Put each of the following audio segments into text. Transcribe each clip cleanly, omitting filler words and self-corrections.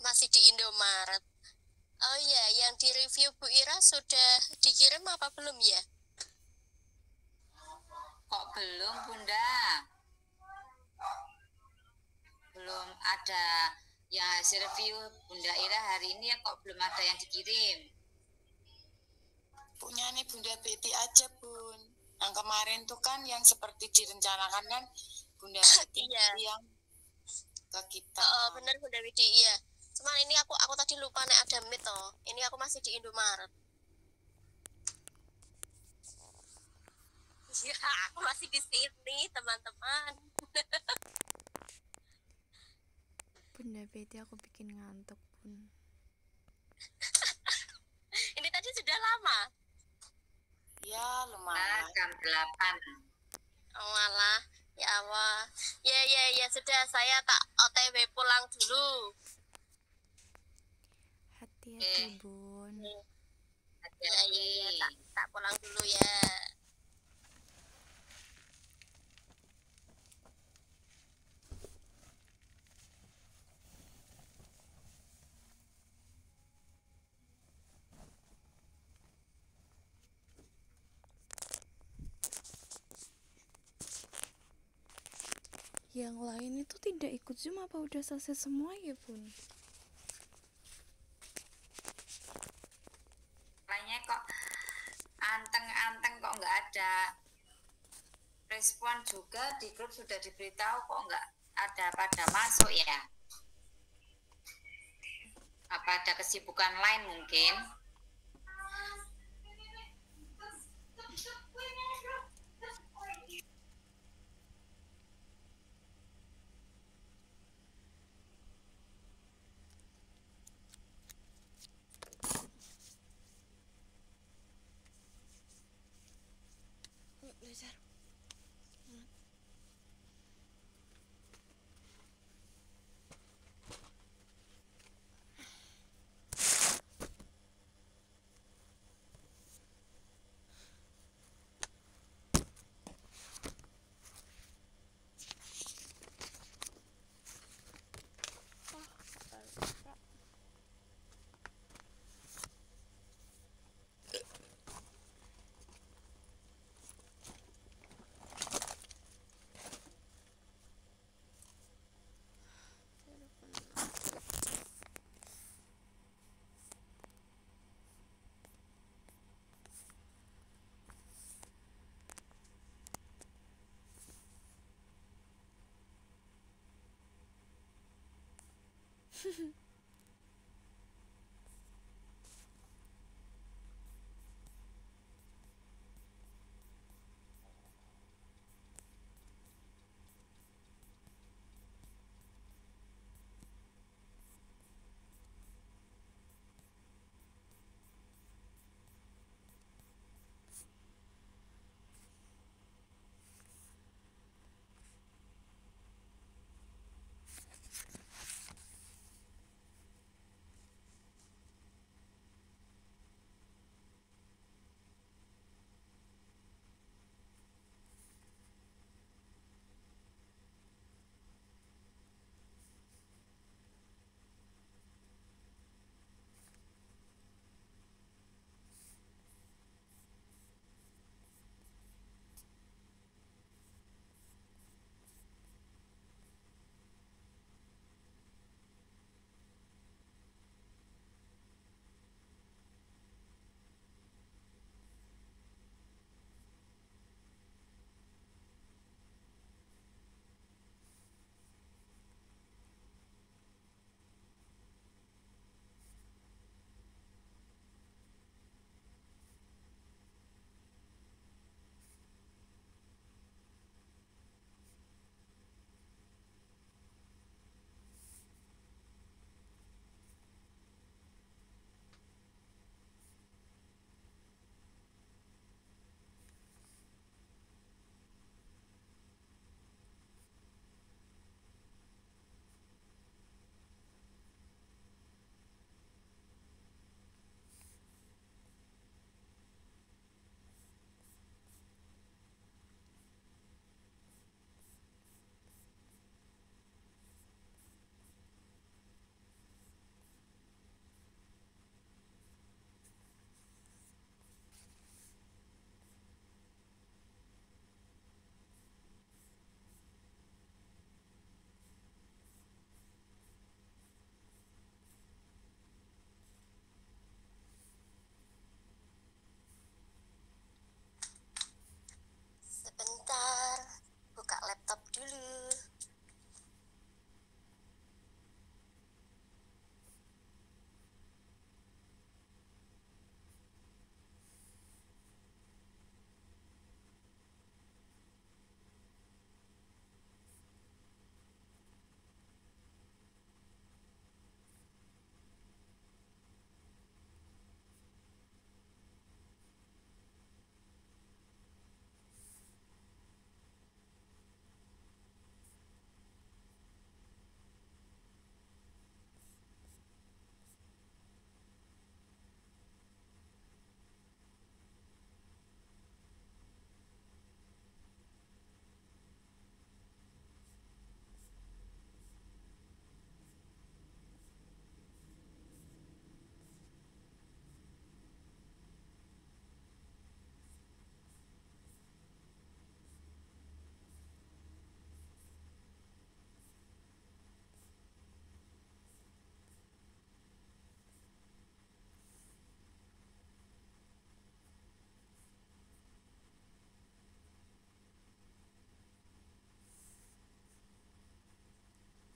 Masih di Indomaret. Oh iya, yang di review Bu Ira sudah dikirim apa belum ya? Kok belum, Bunda? Belum ada yang hasil review Bunda Ira hari ini ya, kok belum ada yang dikirim? Punya nih Bunda Betty aja, Bun. Yang kemarin tuh kan yang seperti direncanakan kan Bunda Betty Iya. yang ke kita. Oh, bener Bunda Widi, iya. Cuman ini aku tadi lupa nek ada meet toh. Ini aku masih di Indomaret. Iya, aku masih di sini, teman-teman. Bunda Betty, aku bikin ngantuk, Bun. Ini tadi sudah lama. Ya, lumayan. Jam 8. Oh alah, ya Allah. Ya, sudah, saya tak OTW pulang dulu. Hati-hati, Bun. Ya, tak pulang dulu ya. Yang lain itu tidak ikut Zoom apa udah selesai semua ya, Bun? Lainnya kok anteng-anteng, kok nggak ada respon juga. Di grup sudah diberitahu kok nggak ada pada masuk ya. Apa ada kesibukan lain mungkin? Belajar.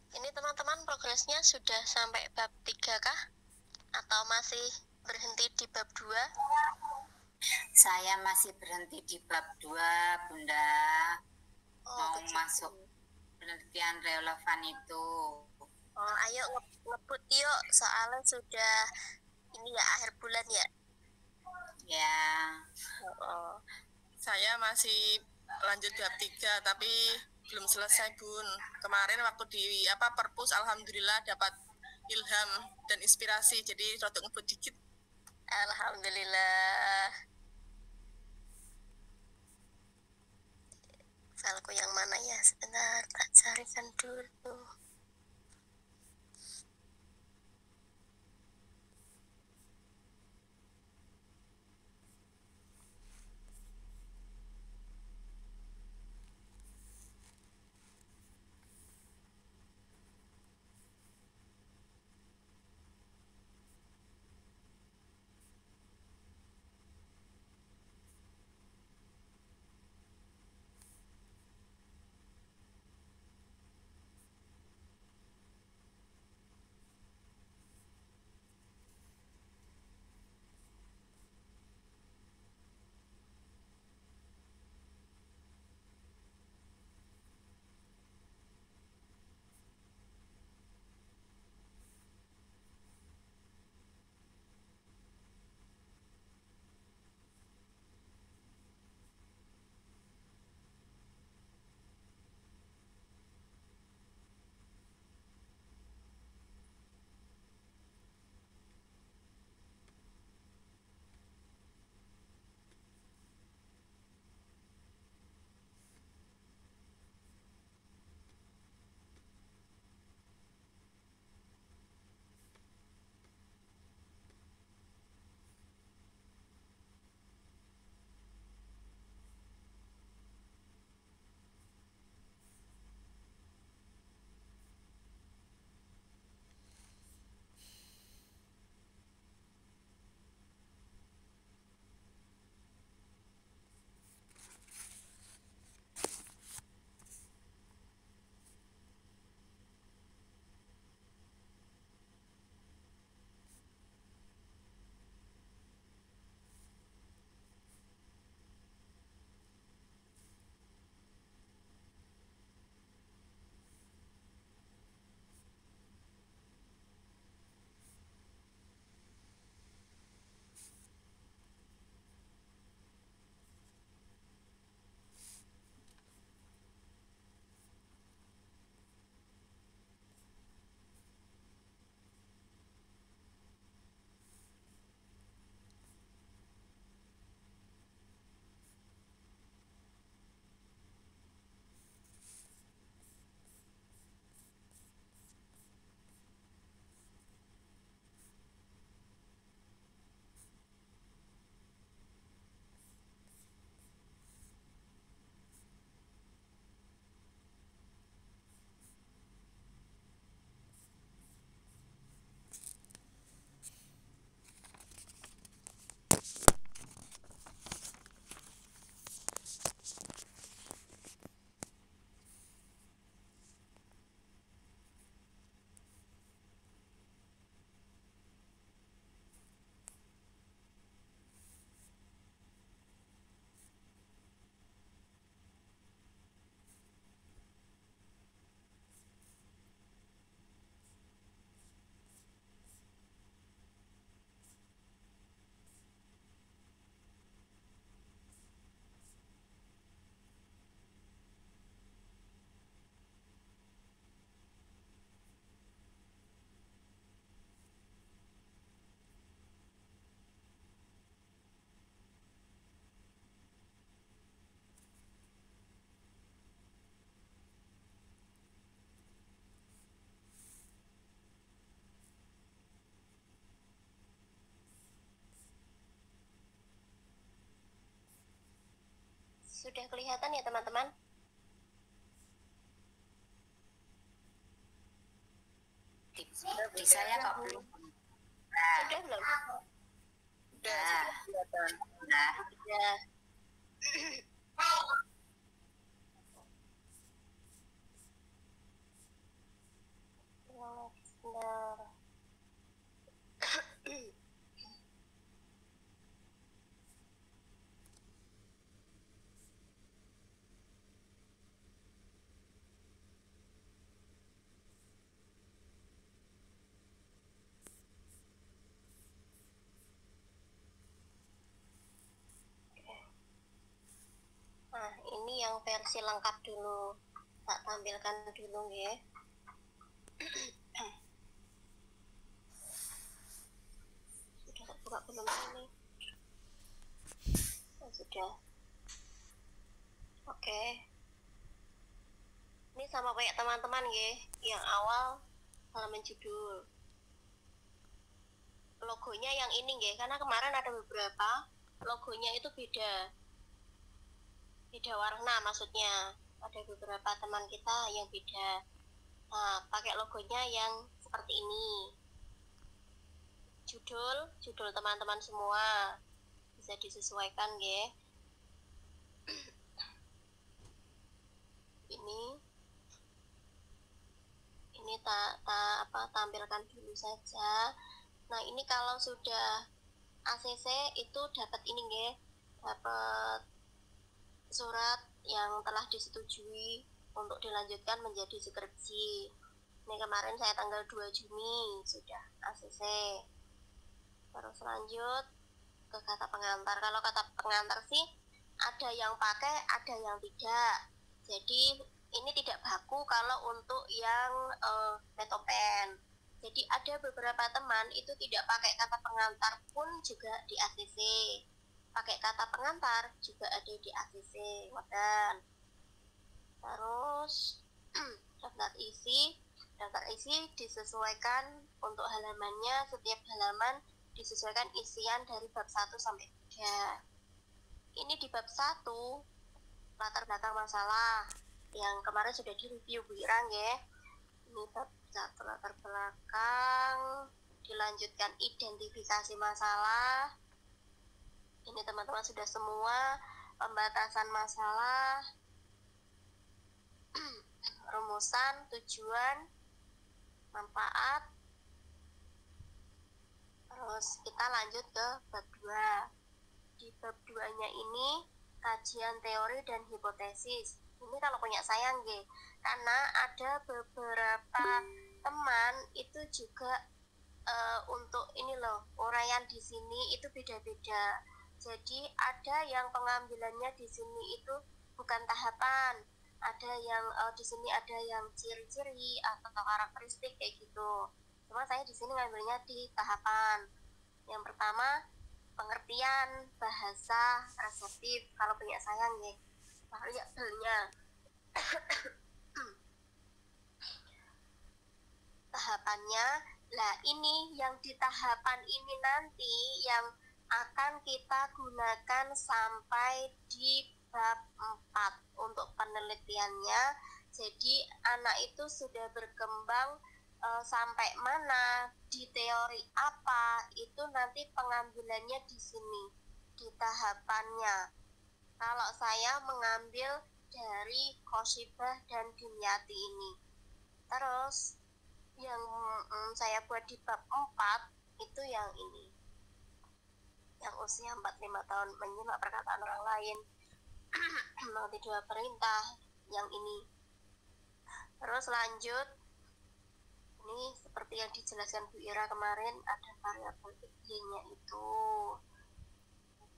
Ini teman-teman progresnya sudah sampai bab 3 kah? Atau masih berhenti di bab 2? Saya masih berhenti di bab 2, Bunda. Mau begitu. masuk penelitian relevan itu. Ayo ngebut yuk, soalnya sudah ini ya akhir bulan ya. Ya. Saya masih lanjut bab 3 tapi belum selesai, Bun. Kemarin waktu di perpus alhamdulillah dapat ilham dan inspirasi, jadi rotok ngebut dikit. Alhamdulillah. Filku yang mana ya? Sebentar, tak carikan dulu. Sudah kelihatan ya teman-teman? Di saya kok belum. Sudah belum? Sudah. Ya. ini yang versi lengkap dulu, tak tampilkan dulu ya. Sudah buka belum ini? Oh, sudah. Oke. Ini sama kayak teman-teman ya, yang awal halaman judul. Logonya yang ini ya, karena kemarin ada beberapa logonya itu beda warna, maksudnya ada beberapa teman kita yang beda. Nah, pakai logonya yang seperti ini. Judul teman-teman semua bisa disesuaikan ya. Ini tampilkan dulu saja. Nah, ini kalau sudah ACC itu dapat ini ya, dapat surat yang telah disetujui untuk dilanjutkan menjadi skripsi. Ini kemarin saya tanggal 2 Juni sudah ACC. Terus lanjut ke kata pengantar. Kalau kata pengantar sih ada yang pakai, ada yang tidak. Jadi ini tidak baku kalau untuk yang metopen. Jadi ada beberapa teman itu tidak pakai kata pengantar pun juga di ACC. Pakai kata pengantar juga ada di ACC. Wadan. Terus daftar isi disesuaikan untuk halamannya, setiap halaman disesuaikan isian dari bab 1 sampai 3. Ini di bab 1 latar belakang masalah yang kemarin sudah direview Bu Irang ya. Ini bab 1 latar belakang, dilanjutkan identifikasi masalah. Ini teman-teman sudah semua. Pembatasan masalah, rumusan, tujuan, manfaat. Terus kita lanjut ke bab 2. Di bab 2-nya ini kajian teori dan hipotesis. Ini kalau punya saya nggih, karena ada beberapa teman itu juga untuk ini loh, uraian di sini itu beda-beda. Jadi ada yang pengambilannya di sini itu bukan tahapan, ada yang di sini ada yang ciri-ciri atau karakteristik kayak gitu. Cuma saya di sini ngambilnya di tahapan. Yang pertama pengertian bahasa reseptif. Kalau punya saya nih, variabelnya. Tahapannya, lah ini yang di tahapan ini nanti yang akan kita gunakan sampai di bab 4 untuk penelitiannya. Jadi anak itu sudah berkembang sampai mana, di teori apa, itu nanti pengambilannya di sini, di tahapannya. Kalau saya mengambil dari Khosyibah dan Dimyati ini. Terus yang saya buat di bab 4 itu yang ini, yang usia 45 tahun menyimak perkataan orang lain, mengerti dua perintah, yang ini. Terus lanjut, ini seperti yang dijelaskan Bu Ira kemarin, ada variabel Y-nya itu.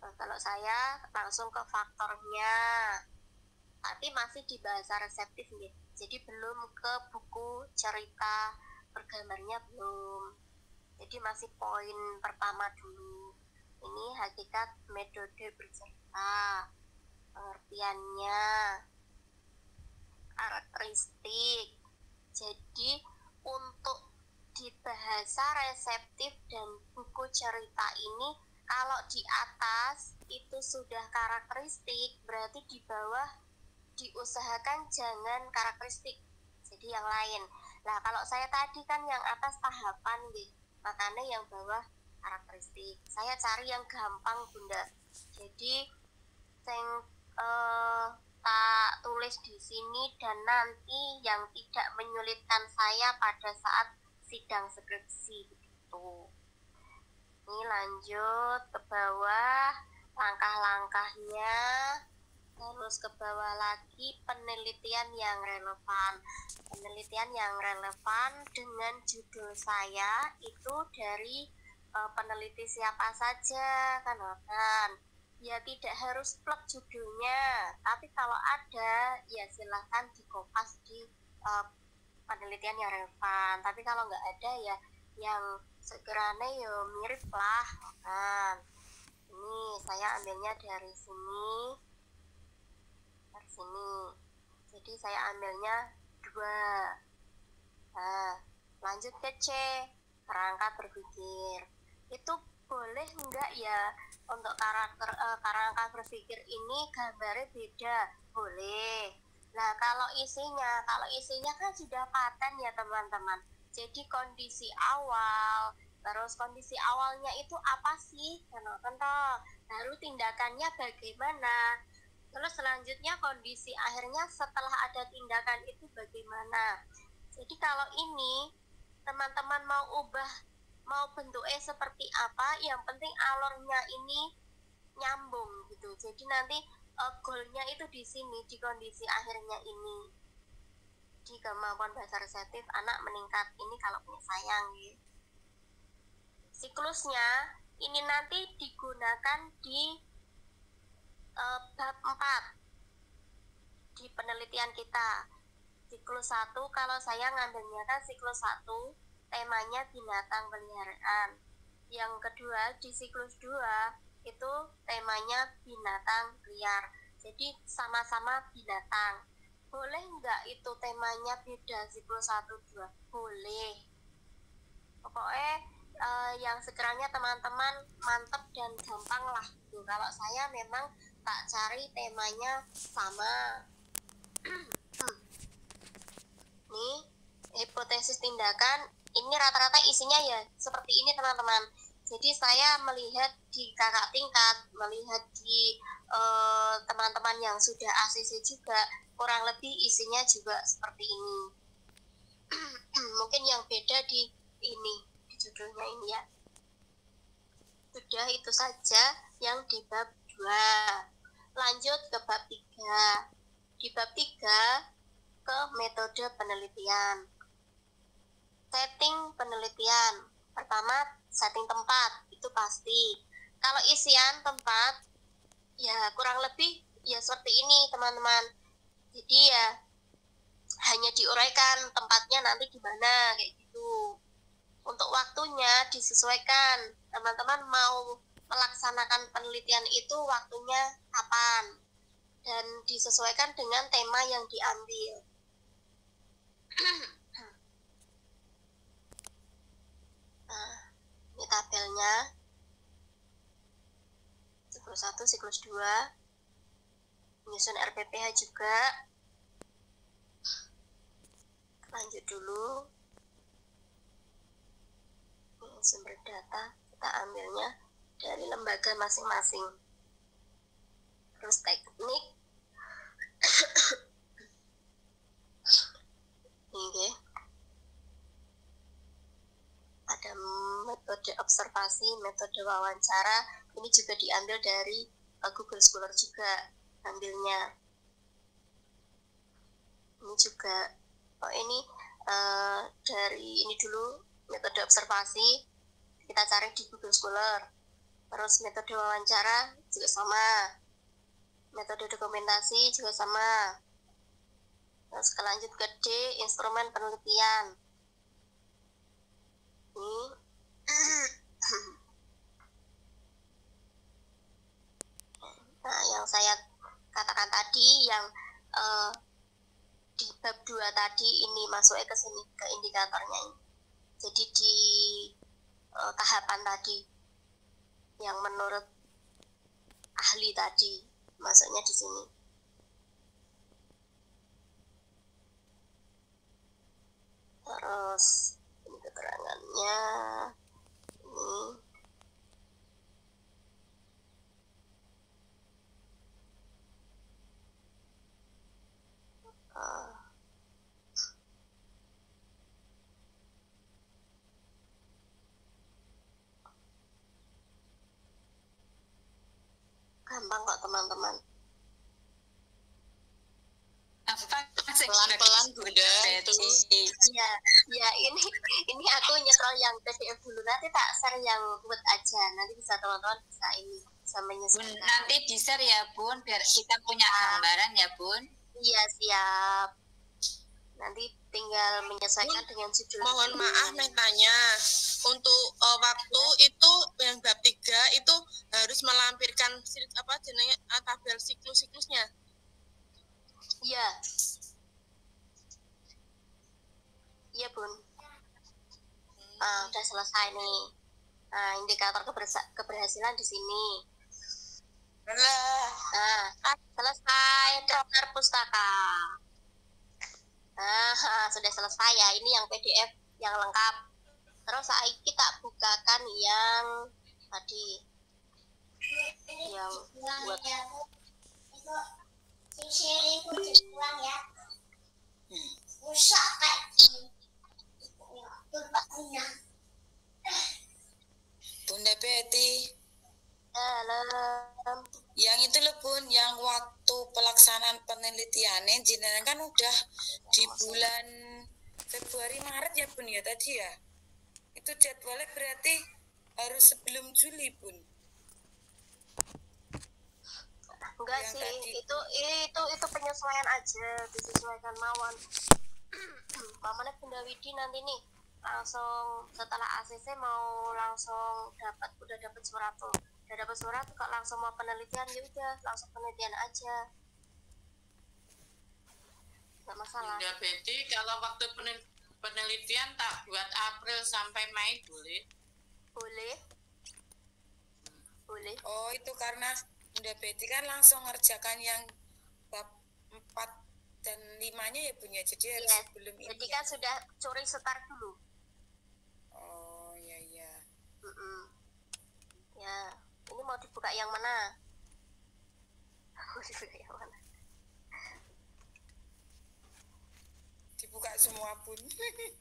Kalau saya langsung ke faktornya, tapi masih di bahasa reseptif nih, jadi belum ke buku cerita bergambarnya belum. Jadi masih poin pertama dulu. Ini hakikat metode bercerita, pengertiannya, karakteristik. Jadi untuk di bahasa reseptif dan buku cerita ini, kalau di atas itu sudah karakteristik, berarti di bawah diusahakan jangan karakteristik, jadi yang lain. Nah, kalau saya tadi kan yang atas tahapan nih, makanya yang bawah karakteristik. Saya cari yang gampang Bunda. Jadi saya tak tulis di sini, dan nanti yang tidak menyulitkan saya pada saat sidang skripsi begitu. Ini lanjut ke bawah langkah-langkahnya, terus ke bawah lagi penelitian yang relevan. Penelitian yang relevan dengan judul saya itu dari peneliti siapa saja kan. ya tidak harus plek judulnya, tapi kalau ada ya silahkan dikopas di penelitian yang relevan. Tapi kalau nggak ada ya yang sekiranya ya mirip lah kan. Ini saya ambilnya dari sini, jadi saya ambilnya 2. Nah, lanjut ke C, kerangka berpikir. Itu boleh enggak ya untuk kerangka berpikir ini gambarnya beda? Boleh. Nah, kalau isinya kan sudah paten ya teman-teman. Jadi kondisi awal, terus kondisi awalnya itu apa sih? Lalu tindakannya bagaimana? Terus selanjutnya kondisi akhirnya setelah ada tindakan itu bagaimana? Jadi kalau ini teman-teman mau bentuknya seperti apa, yang penting alurnya ini nyambung gitu. Jadi nanti goalnya itu di sini, di kondisi akhirnya ini, di kemampuan bahasa reseptif anak meningkat ini kalau punya sayang gitu. Siklusnya ini nanti digunakan di bab 4 di penelitian kita. Siklus 1, kalau saya ngambilnya kan siklus 1 temanya binatang peliharaan. Yang kedua di siklus 2 itu temanya binatang liar. Jadi sama-sama binatang. Boleh nggak itu temanya beda siklus 1, 2? Boleh. Pokoknya yang sekiranya teman-teman mantep dan gampang lah gitu. Kalau saya memang tak cari temanya sama. Nih, hipotesis tindakan ini rata-rata isinya ya seperti ini teman-teman. Jadi saya melihat di kakak tingkat, melihat di teman-teman yang sudah ACC juga, kurang lebih isinya juga seperti ini. Mungkin yang beda di ini, di judulnya ini ya. Sudah itu saja yang di bab 2. Lanjut ke bab 3. Di bab 3 ke metode penelitian. Setting penelitian. Pertama, setting tempat, itu pasti. Kalau isian tempat, ya kurang lebih ya seperti ini teman-teman. Jadi ya hanya diuraikan tempatnya nanti di mana kayak gitu. Untuk waktunya disesuaikan. Teman-teman mau melaksanakan penelitian itu waktunya kapan, dan disesuaikan dengan tema yang diambil. Nah, ini tabelnya. Siklus 1, siklus 2. Menyusun RPPH juga. Lanjut dulu. Ini sumber data, kita ambilnya dari lembaga masing-masing. Terus teknik. Ini ada metode observasi, metode wawancara. Ini juga diambil dari Google Scholar juga ambilnya. Ini juga ini dari ini dulu metode observasi kita cari di Google Scholar. Terus metode wawancara juga sama, metode dokumentasi juga sama. Terus lanjut ke D, instrumen penelitian. Ini nah, yang saya katakan tadi, yang di bab 2 tadi ini masuknya ke sini, ke indikatornya ini. Jadi di tahapan tadi yang menurut ahli tadi masuknya di sini. Terus ini keterangannya ini. Gampang kok teman-teman. Pelan-pelan Bunda. Ya ini aku nyetrol yang PDF dulu, nanti tak share yang Word aja, nanti bisa teman-teman bisa ini bisa Bun, menyesuaikan. nanti di-share ya Bun, biar kita punya gambaran ya Bun. Iya siap. Nanti tinggal menyesuaikan dengan judul. Mohon maaf tanya, untuk waktu itu yang bab 3 itu harus melampirkan apa jenenge tabel siklusnya. Iya. Iya Bun. Udah selesai nih. Nah, indikator keberhasilan di sini. Nah, selesai daftar pustaka. Nah, sudah selesai ya. Ini yang PDF yang lengkap. Terus kita bukakan yang tadi yang buat Bunda Betty, dalam. yang itu loh Bun, yang waktu pelaksanaan penelitiannya jenengan kan udah di bulan Februari Maret ya Bun ya tadi ya. Itu jadwalnya berarti harus sebelum Juli Bun. Enggak Yang sih, tadi. itu penyesuaian aja, disesuaikan mawon. Mamanya Bunda Widi nanti nih langsung setelah ACC mau langsung udah dapat surat tuh. Udah dapat surat kok langsung mau penelitian, ya udah langsung penelitian aja. Enggak masalah. Bunda Betty, kalau waktu penelitian tak buat April sampai Mei boleh? Boleh. Boleh. Oh itu karena Bunda Betty kan langsung ngerjakan yang bab 4 dan 5-nya ya Bun ya, jadi harus Yes. sebelum ini. Jadi kan sudah curi start dulu. Oh iya. Ya, ini mau dibuka yang mana? Mau dibuka yang mana? Dibuka semua Bun.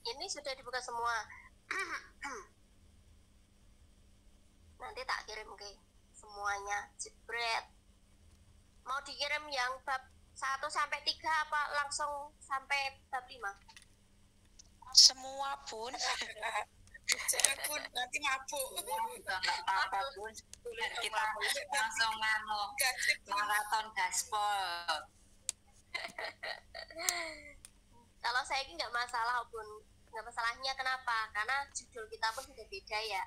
Ini sudah dibuka semua. Nanti tak kirim ke semuanya. Jebret. Mau dikirim yang bab 1 sampai 3 apa langsung sampai bab 5? Semua Bun. Jangan Bun, nanti mabuk. Enggak apa-apa Bun, biar kita langsung maraton gaspol. Kalau saya ini nggak masalah Bun. Nggak masalahnya kenapa? Karena judul kita pun sudah beda ya.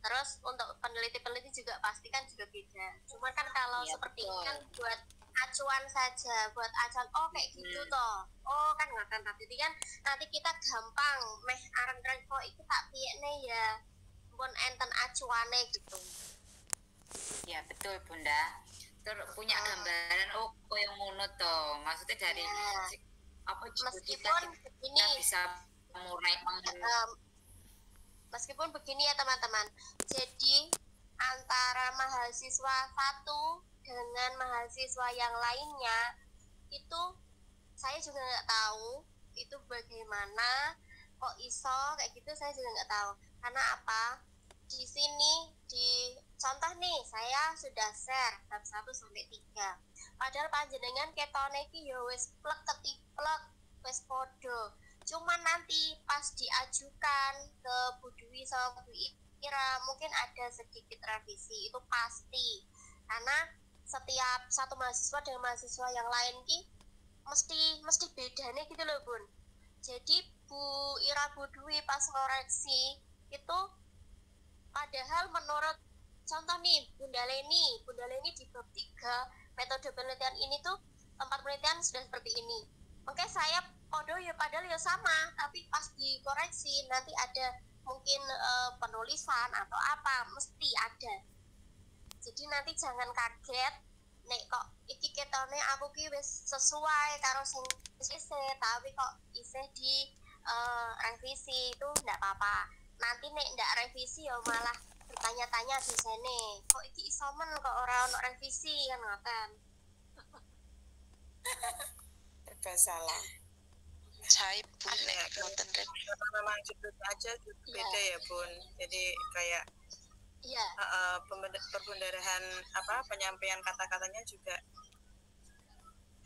Terus untuk peneliti-peneliti juga pasti kan juga beda. Cuma kan kalau Iya, seperti ini betul. kan buat acuan saja, buat acuan kayak gitu toh. Oh kan nggak kan tapi kan nanti kita gampang meh aran kok itu tak piyekne ya. Pun enten acuane gitu. Ya betul Bunda. Terus punya gambaran yang ngono toh. Maksudnya dari Ya. apa judul Meskipun kita begini, bisa mulai meskipun begini ya teman-teman. Jadi antara mahasiswa satu dengan mahasiswa yang lainnya itu saya juga nggak tahu itu bagaimana kok iso kayak gitu, saya juga nggak tahu. Karena apa? Di sini di contoh nih saya sudah share bab 1 sampai 3. Padahal panjenengan ketone iki ya wis plek ketiplek wis podo. Cuman nanti pas diajukan ke Bu Dwi sama Bu Ira mungkin ada sedikit revisi, itu pasti. Karena setiap satu mahasiswa dengan mahasiswa yang lain ki mesti bedanya gitu loh Bun. Jadi Bu Ira Bu Dwi pas ngoreksi itu padahal menurut contoh nih Bunda Leni di bab 3 metode penelitian ini tuh tempat penelitian sudah seperti ini. Oke saya podo ya padahal ya sama, tapi pas dikoreksi nanti ada mungkin penulisan atau apa mesti ada. Jadi nanti jangan kaget nek kok iki ketone aku ki wis sesuai karo sing isih tapi kok isih di revisi itu ndak apa-apa. Nanti nek ndak revisi ya malah bertanya-tanya di sini kok iki isomen kok ora ono revisi kan ngoten. Serba salah. Saya Bun nek wonten Memang judul aja beda ya Bun. Jadi kayak Iya. Perbendarahan apa penyampaian kata-katanya juga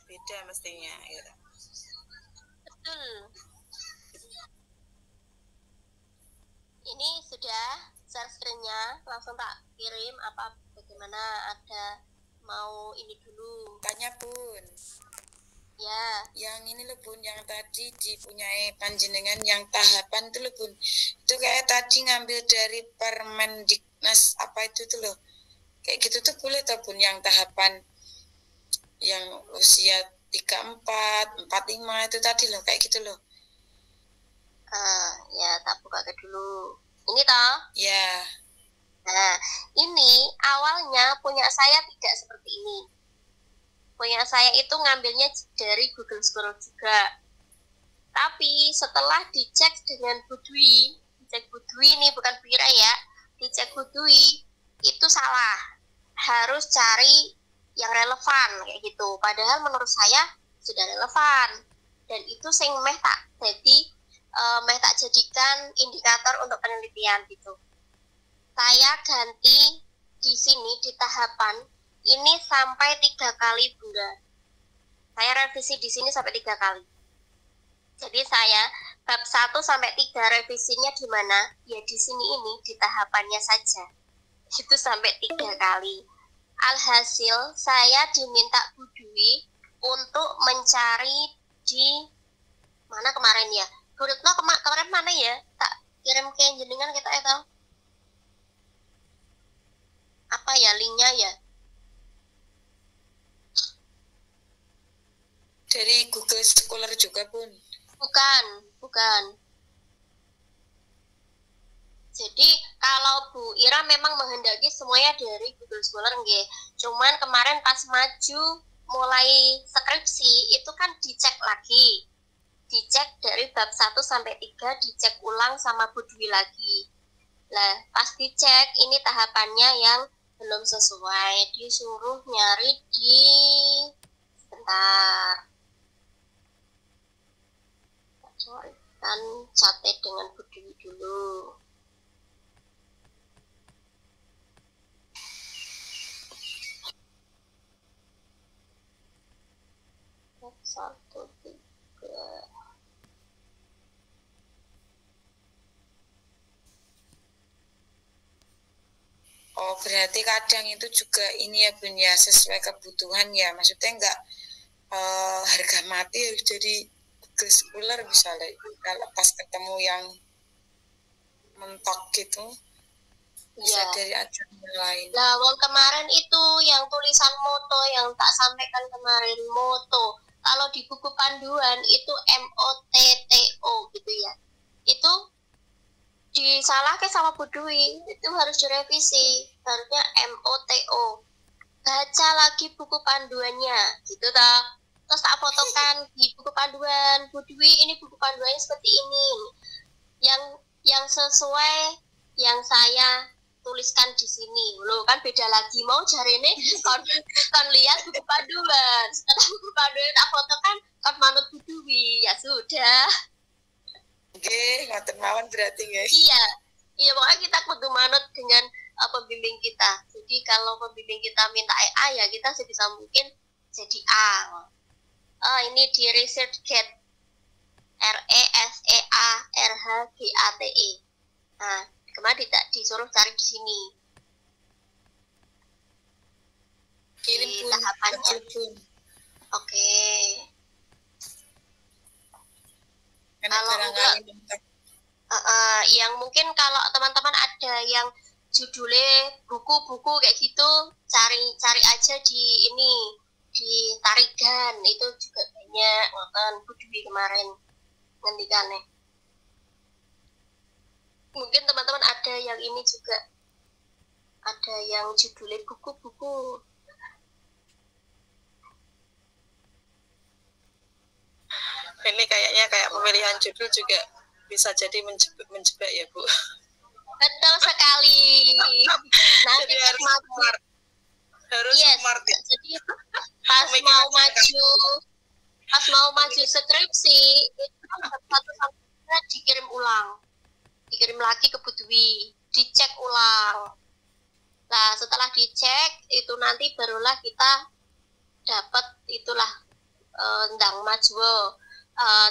beda mestinya gitu. Betul. Ini sudah share screen-nya, langsung tak kirim apa bagaimana, ada mau ini dulu. Tanya Bun. Ya, Yang ini loh Bun, yang tadi dipunyai panjenengan yang tahapan itu loh Bun. Itu kayak tadi ngambil dari Permendiknas apa itu tuh loh. Kayak gitu tuh boleh tuh Bun, yang tahapan yang usia 34, 45 itu tadi loh, kayak gitu loh. ya tak buka ke dulu. Ini toh? Ya. Nah, ini awalnya punya saya tidak seperti ini. Punya saya itu ngambilnya dari Google Scholar juga. Tapi setelah dicek dengan Budwi, dicek Budwi ini bukan Vira ya, dicek Budwi itu salah. Harus cari yang relevan kayak gitu. Padahal menurut saya sudah relevan. Dan itu sing meh tak jadikan indikator untuk penelitian gitu. Saya ganti di sini di tahapan ini sampai 3 kali Bunda. Saya revisi di sini sampai 3 kali. Jadi saya bab 1 sampai 3 revisinya di mana? Ya di sini ini di tahapannya saja. Itu sampai 3 kali. Alhasil saya diminta Bu Dwi untuk mencari di mana kemarin ya? Bu Retno kemarin mana ya? Tak kirim ke jenengan kita itu. Apa ya linknya ya? Dari Google Scholar juga Bun. Bukan. Jadi kalau Bu Ira memang menghendaki semuanya dari Google Scholar nggih. Cuman kemarin pas maju mulai skripsi itu kan dicek lagi. Dicek dari bab 1 sampai 3 dicek ulang sama Bu Dwi lagi. Lah, pas dicek ini tahapannya yang belum sesuai, disuruh nyari di sebentar. Kan catat dengan Bu Dwi dulu. Satu, tiga. Oh, berarti kadang itu juga ini ya Bun ya, sesuai kebutuhan ya. Maksudnya enggak harga mati harus jadi Google Scholar misalnya. Kalau pas ketemu yang mentok gitu, bisa Ya. dari ajuan yang lain. Nah, wong kemarin itu yang tulisan moto yang tak sampaikan kemarin moto. Kalau di buku panduan itu MOTTO gitu ya. Itu disalahkan sama Bu Dwi, itu harus direvisi. Harusnya MOTO. Baca lagi buku panduannya, gitu toh. Terus tak fotokan di buku panduan Bu Dwi, ini buku panduannya seperti ini. Yang sesuai yang saya tuliskan di sini. Loh kan beda lagi, mau cari ini kon lihat buku panduan. Setelah buku panduan tak fotokan kon manut Bu Dwi. Ya sudah. Oke, ngoten mawon berarti guys. Iya pokoknya kita kudu manut dengan pembimbing kita. Jadi kalau pembimbing kita minta A ya kita sebisa mungkin jadi A. Ini di ResearchGate, ResearchGate. Nah, kemarin tidak disuruh cari di sini. Kirim Di Bun, tahapannya. Bun. Oke. Karena Kalau barangkali mentok. Yang mungkin kalau teman-teman ada yang judulnya buku-buku kayak gitu, cari aja di ini di Tarigan, itu juga banyak ngoten Bu Dwi kemarin ngendikannya. Mungkin teman-teman ada yang ini juga, ada yang judulnya buku-buku. Ini kayaknya kayak pemilihan judul juga bisa jadi menjebak ya Bu. Betul sekali. Nanti Jadi harus pas smart. Harus yes, smart ya. jadi pas mau maju skripsi itu satu sampai dikirim ulang, dikirim lagi ke Bu Dwi, dicek ulang. Nah setelah dicek itu nanti barulah kita dapat itulah ndang maju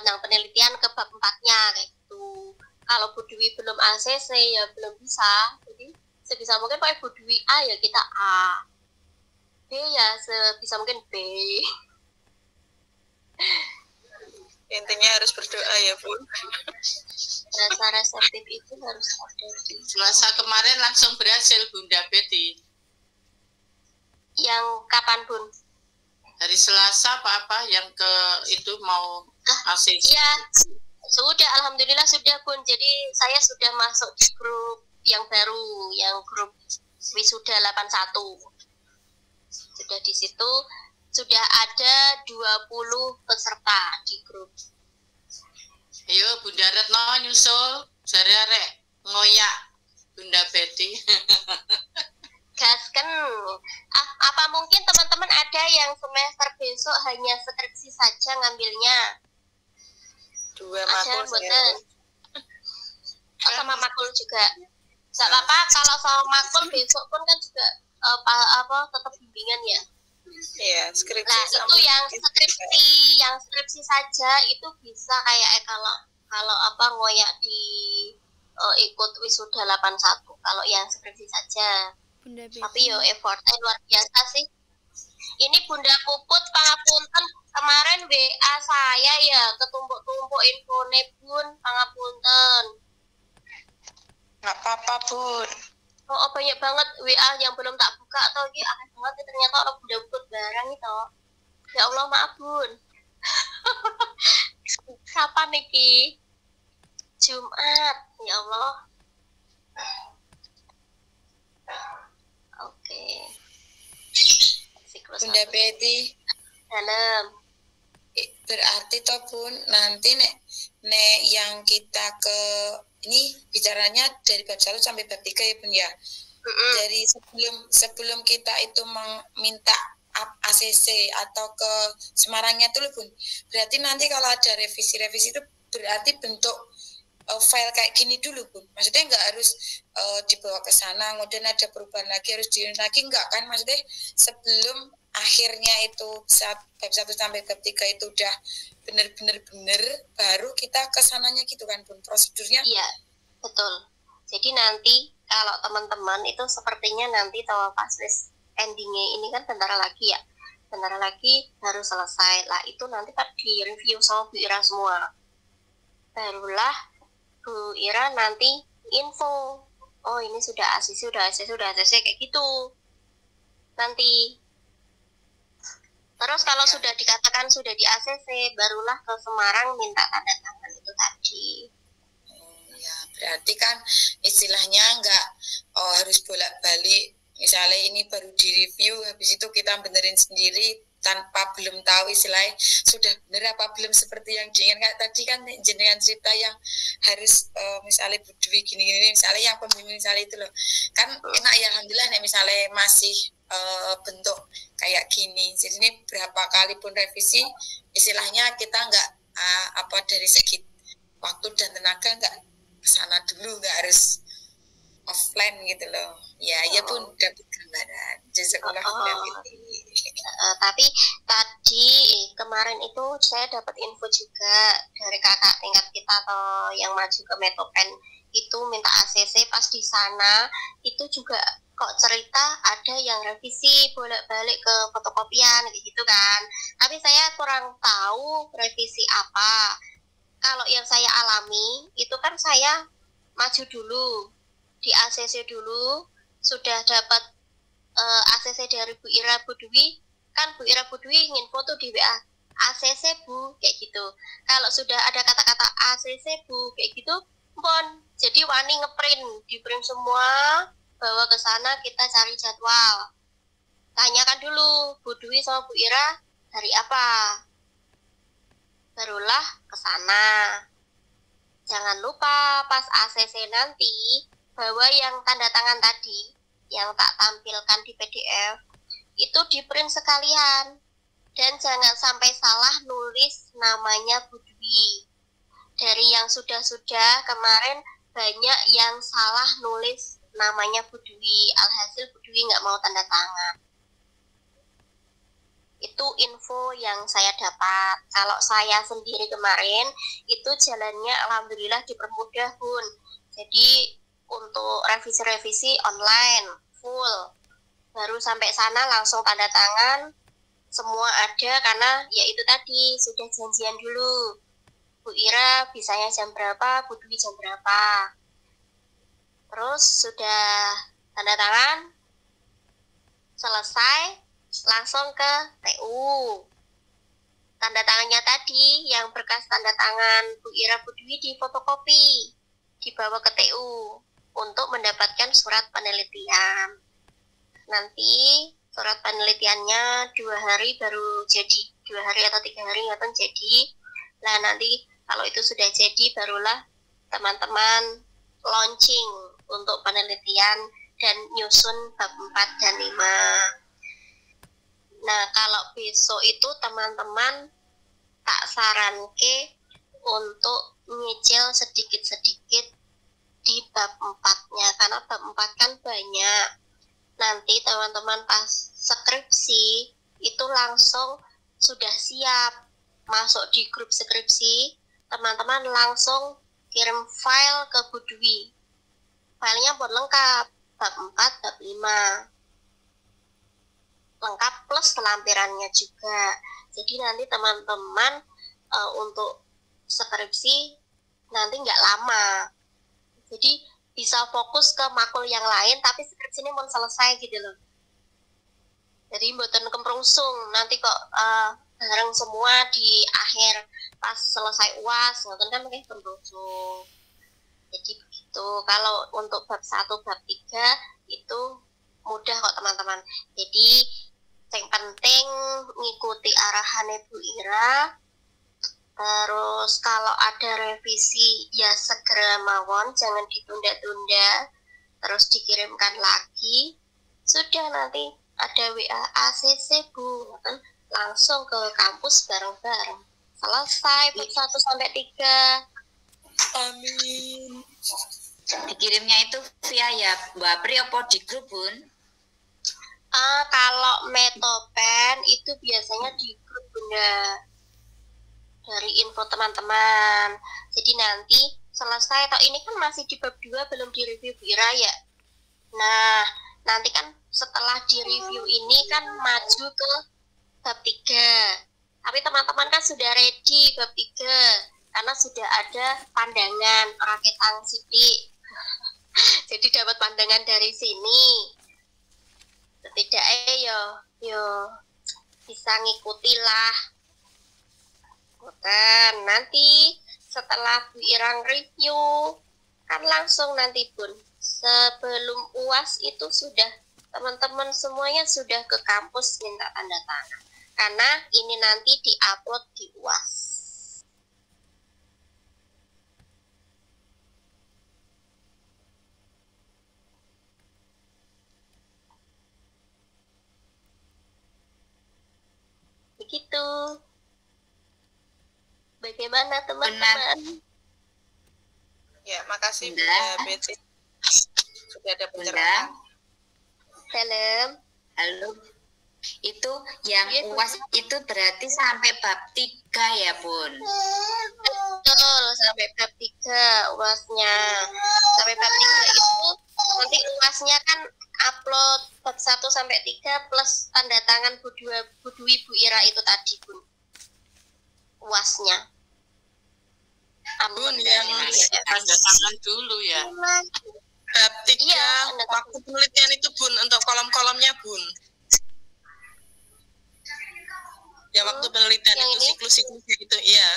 ndang penelitian ke bab 4-nya kayak gitu. Kalau Bu Dwi belum ACC ya belum bisa, jadi sebisa mungkin pakai Bu Dwi A ya kita A, B ya sebisa mungkin B. Intinya harus berdoa ya Bun. Rasa reseptif itu harus ada di Selasa kemarin langsung berhasil Bunda Betty. yang kapan Bun? Hari Selasa apa yang ke itu mau ACC. Iya, sudah alhamdulillah sudah Bun. Jadi saya sudah masuk di grup yang baru, yang grup Wisuda 81. Sudah di situ sudah ada 20 peserta di grup. Ayo Bunda Retno nyusul, jare-jare ngoyak Bunda Betty. Gasken. Apa mungkin teman-teman ada yang semester besok hanya skripsi saja ngambilnya? 2 Ada makul mboten? Oh, sama makul juga. Gak apa-apa kalau sama makul besok pun kan juga tetap bimbingan ya. Iya, skripsi. Nah, sama itu yang skripsi saja itu bisa kayak kalau ngoyak di ikut wisuda 81 kalau yang skripsi saja. Bunda Betty. Tapi yo effortnya luar biasa sih. Ini Bunda Puput pangapunten kemarin WA saya ya ketumpuk-tumpuk infone Bun, pangapunten. Nggak apa-apa Bun. Oh, banyak banget WA yang belum tak buka atau iki akeh banget ternyata orang Bunda Puput barang itu. Ya Allah maaf Bun. Kapan niki? Jumat. Ya Allah. Oke. Siklus Bunda Betty, dalam. berarti toh Bun, nanti nek yang kita ke ini bicaranya dari bab 1 sampai bab 3 ya Bun ya. Dari sebelum kita itu meminta ACC atau ke Semarangnya tuh Bun. Berarti nanti kalau ada revisi-revisi itu berarti bentuk file kayak gini dulu Bun. Maksudnya nggak harus dibawa ke sana, kemudian ada perubahan lagi harus diulang lagi, enggak kan? Maksudnya sebelum akhirnya itu saat bab 1 sampai bab 3 itu udah bener baru kita ke sananya gitu kan Bun prosedurnya. Iya, betul. Jadi nanti kalau teman-teman itu sepertinya nanti tahu pas endingnya ini kan bentar lagi ya. Bentar lagi baru selesai. Lah itu nanti kan di review sama Bu Ira semua. Barulah Bu Ira nanti info. Oh ini sudah ACC kayak gitu. Nanti. Terus kalau sudah dikatakan sudah di ACC, barulah ke Semarang minta tanda tangan itu tadi. Ya, berarti kan istilahnya nggak harus bolak-balik. Misalnya ini baru direview, habis itu kita benerin sendiri tanpa belum tahu istilahnya sudah bener apa belum seperti yang diinginkan. Tadi kan jenengan cerita yang harus misalnya berdui gini-gini, misalnya yang pembimbing misalnya itu loh. Kan enak ya alhamdulillah nih misalnya masih bentuk kayak gini. Jadi ini berapa kali pun revisi, istilahnya kita nggak dari segi waktu dan tenaga nggak kesana dulu, nggak harus offline gitu loh. Ya Bun dapat gambaran. Jazakallah tapi tadi kemarin itu saya dapat info juga dari kakak tingkat kita atau yang maju ke Metopen itu minta ACC. Pas di sana itu juga kok cerita ada yang revisi bolak-balik ke fotokopian gitu kan. Tapi saya kurang tahu revisi apa. Kalau yang saya alami itu kan saya maju dulu di ACC dulu, sudah dapat ACC dari Bu Ira Budwi, kan Bu Ira Budwi nginfo tuh di WA ACC Bu kayak gitu. Kalau sudah ada kata-kata ACC Bu kayak gitu, pun jadi wani ngeprint, di print semua, bawa ke sana kita cari jadwal. Tanyakan dulu Bu Dwi sama Bu Ira hari apa, barulah ke sana. Jangan lupa pas ACC nanti bahwa yang tanda tangan tadi yang tak tampilkan di PDF itu di print sekalian, dan jangan sampai salah nulis namanya Bu Dwi. Dari yang sudah kemarin banyak yang salah nulis namanya Bu Dwi, alhasil Bu Dwi nggak mau tanda tangan. Itu info yang saya dapat. Kalau saya sendiri kemarin itu jalannya alhamdulillah dipermudah Bun. Jadi untuk revisi-revisi online full. Baru sampai sana langsung tanda tangan, semua ada karena ya itu tadi sudah janjian dulu. Bu Ira bisanya jam berapa, Bu Dwi jam berapa. Terus sudah tanda tangan, selesai, langsung ke TU. Tanda tangannya tadi, yang berkas tanda tangan Bu Ira Bu Dwi di fotokopi, dibawa ke TU untuk mendapatkan surat penelitian. Nanti surat penelitiannya 2 hari baru jadi, 2 hari atau 3 hari nggak tahu jadi. Nah nanti kalau itu sudah jadi barulah teman-teman launching untuk penelitian dan nyusun bab 4 dan 5. Nah, kalau besok itu teman-teman tak saranke untuk nyicil sedikit-sedikit di bab 4-nya, karena bab 4 kan banyak. Nanti teman-teman pas skripsi itu langsung sudah siap masuk di grup skripsi, teman-teman langsung kirim file ke Bu Dwi. Filenya buat lengkap, bab 4, bab 5. Lengkap plus lampirannya juga. Jadi nanti teman-teman untuk skripsi nanti nggak lama. Jadi bisa fokus ke makul yang lain, tapi skripsi ini mau selesai gitu loh. Jadi mboten kemprungsung, nanti kok bareng semua di akhir pas selesai UAS, ngoten kan mungkin kemprungsung. Jadi begitu. Kalau untuk bab 1, bab 3 itu mudah kok teman-teman. Jadi yang penting ngikuti arahan Bu Ira. Terus kalau ada revisi ya segera mawon, jangan ditunda-tunda. Terus dikirimkan lagi. Sudah nanti ada WA ACC Bu, langsung ke kampus bareng-bareng. Selesai bab 1 sampai 3. Amin. Dikirimnya itu via ya Mbak Pri apa di grup Bun? Kalau Metopen itu biasanya di grup Bunda, dari info teman-teman. Jadi nanti selesai, atau ini kan masih di bab 2 belum direview Bu Ira ya. Nah, nanti kan setelah direview ini kan maju ke bab 3. Tapi teman-teman kan sudah ready bab 3 karena sudah ada pandangan raketang sidik. Jadi dapat pandangan dari sini. Setidaknya yo bisa ngikutilah. Bukan, nanti setelah Bu Irang review kan langsung nanti Bun, sebelum UAS itu sudah teman-teman semuanya sudah ke kampus minta tanda tangan, karena ini nanti diupload di UAS. Begitu. Bagaimana teman-teman? Ya, makasih Bunda. Bunda Betty. Sudah ada pencerahan. Salam. Halo. Itu yang Iya, UAS itu berarti sampai bab 3 ya Bun? Betul, sampai bab 3 UASnya. Sampai bab 3 itu nanti UASnya kan upload bab 1 sampai 3 plus tanda tangan Bu Dwi Bu Ira itu tadi Bun. UASnya. Bun, yang Tanda tangan dulu ya. bab 3 Iya, waktu penelitian itu Bun, untuk kolom-kolomnya Bun. Ya waktu penelitian yang itu ini? siklus-siklus gitu, iya.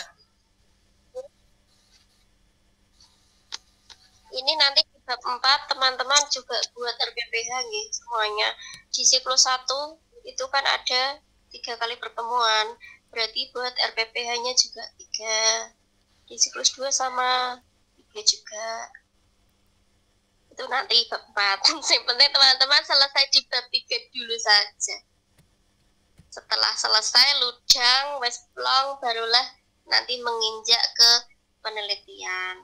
Ini nanti di bab 4 teman-teman juga buat RPPH nih semuanya. Di siklus 1 itu kan ada 3 kali pertemuan. Berarti buat RPPH-nya juga 3. Di siklus 2 sama 3 juga. Itu nanti bab 4. Yang penting teman-teman selesai di bab 3 dulu saja. Setelah selesai lujang, wes plong, barulah nanti menginjak ke penelitian.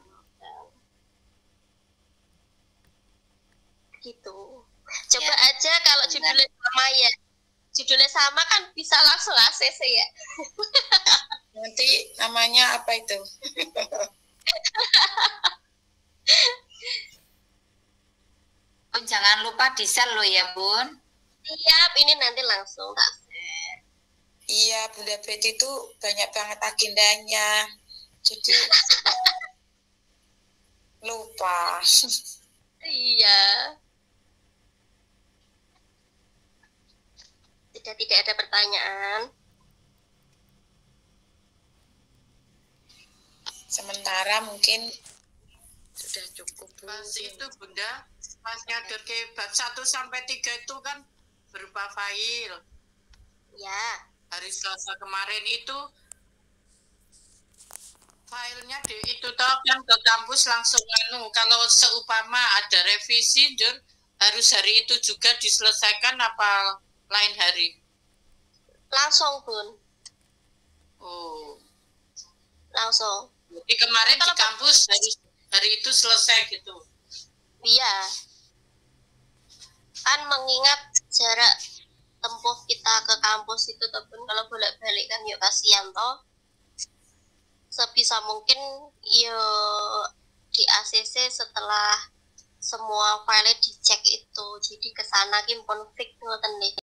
Gitu. Coba Ya. aja kalau judulnya sama ya. Judulnya sama kan bisa langsung ACC ya. Nanti namanya apa itu? Bun, jangan lupa di-share lo ya, Bun. Siap, ini nanti langsung tak share. Iya, Bunda Betty itu banyak banget agendanya. Jadi lupa. Iya. Sudah tidak ada pertanyaan. Sementara mungkin sudah cukup. Pas itu Bunda, pas nyadar ke bab 1 sampai 3 itu kan berupa file. Ya, Hari Selasa kemarin itu filenya itu toh kan ke kampus langsung kalau seumpama ada revisi Jun, harus hari itu juga diselesaikan apa lain hari? langsung Bun, Oh, langsung. jadi kemarin di Kalau kampus hari itu selesai gitu. Iya. Kan mengingat jarak tempuh kita ke kampus itu tuh Bun, kalau bolak-balik kan yuk kasihan toh. Sebisa mungkin yuk di ACC setelah semua file dicek itu. Jadi kesana ki pun fix ngoten nih.